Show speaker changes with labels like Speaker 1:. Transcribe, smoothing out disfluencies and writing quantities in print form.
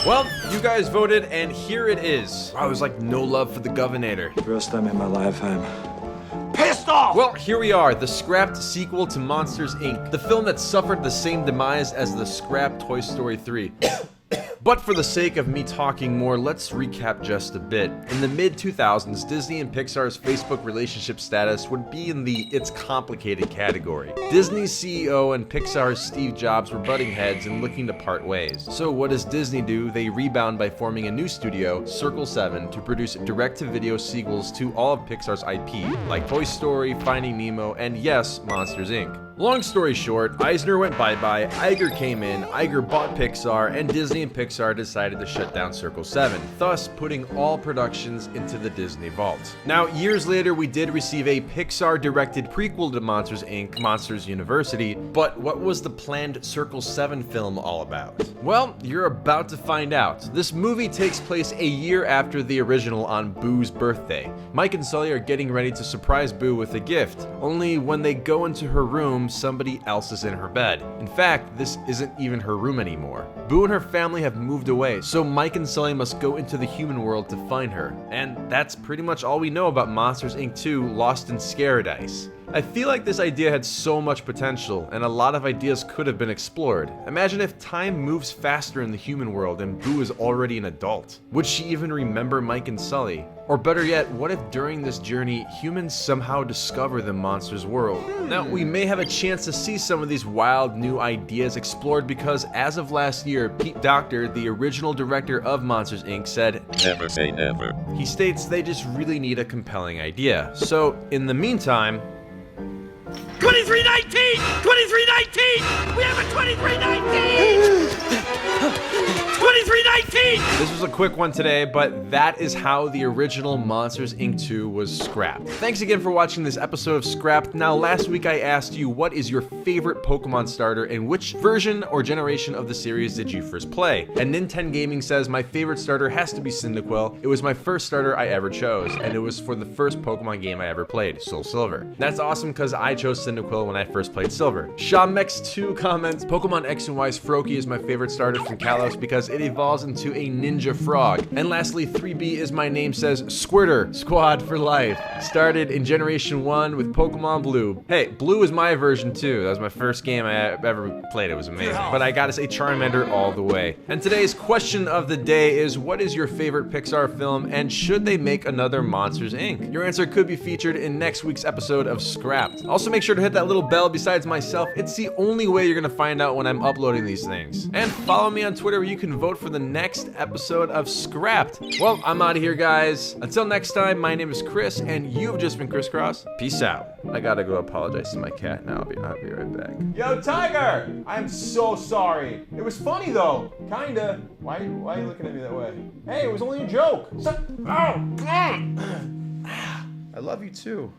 Speaker 1: Well, you guys voted, and here it is. I was like, no love for the Governor.
Speaker 2: First time in my life, I'm
Speaker 1: pissed off! Well, here we are, the scrapped sequel to Monsters, Inc., the film that suffered the same demise as the scrapped Toy Story 3. But for the sake of me talking more, let's recap just a bit. In the mid-2000s, Disney and Pixar's Facebook relationship status would be in the "it's complicated" category. Disney's CEO and Pixar's Steve Jobs were butting heads and looking to part ways. So what does Disney do? They rebound by forming a new studio, Circle 7, to produce direct-to-video sequels to all of Pixar's IP, like Toy Story, Finding Nemo, and yes, Monsters, Inc. Long story short, Eisner went bye-bye, Iger came in, Iger bought Pixar, and Disney and Pixar decided to shut down Circle 7, thus putting all productions into the Disney vault. Now, years later, we did receive a Pixar-directed prequel to Monsters, Inc., Monsters University, but what was the planned Circle 7 film all about? Well, you're about to find out. This movie takes place a year after the original on Boo's birthday. Mike and Sully are getting ready to surprise Boo with a gift, only when they go into her room, somebody else is in her bed. In fact, this isn't even her room anymore. Boo and her family have moved away, so Mike and Sully must go into the human world to find her. And that's pretty much all we know about Monsters, Inc. 2: Lost in Scaradise. I feel like this idea had so much potential, and a lot of ideas could have been explored. Imagine if time moves faster in the human world and Boo is already an adult. Would she even remember Mike and Sully? Or better yet, what if during this journey, humans somehow discover the monster's world? Now, we may have a chance to see some of these wild new ideas explored because as of last year, Pete Docter, the original director of Monsters, Inc., said,
Speaker 3: "Never say never."
Speaker 1: He states they just really need a compelling idea. So, in the meantime,
Speaker 4: 2319! 2319! We have a 2319! 2319!
Speaker 1: This was a quick one today, but that is how the original Monsters, Inc. 2 was scrapped. Thanks again for watching this episode of Scrapped. Now, last week I asked you, what is your favorite Pokemon starter and which version or generation of the series did you first play? And Nintendo Gaming says, my favorite starter has to be Cyndaquil. It was my first starter I ever chose, and it was for the first Pokemon game I ever played, Soul Silver. That's awesome because I chose Cyndaquil when I first played Silver. Shamex2 comments, Pokemon X and Y's Froakie is my favorite starter from Kalos because it evolves into a ninja frog. And lastly, 3B is my name says Squirter Squad for life. Started in Generation 1 with Pokemon Blue. Hey, Blue is my version too. That was my first game I ever played. It was amazing. But I gotta say Charmander all the way. And today's question of the day is, what is your favorite Pixar film and should they make another Monsters, Inc.? Your answer could be featured in next week's episode of Scrapped. Also make sure to hit that little bell besides myself. It's the only way you're gonna find out when I'm uploading these things. And follow me on Twitter where you can vote for the next episode of Scrapped. Well, I'm out of here, guys. Until next time, my name is Chris, and you've just been ChrisCross. Peace out. I gotta go apologize to my cat now. I'll be right back. Yo, Tiger! I'm so sorry. It was funny though. Kinda. Why are you looking at me that way? Hey, it was only a joke. I love you too.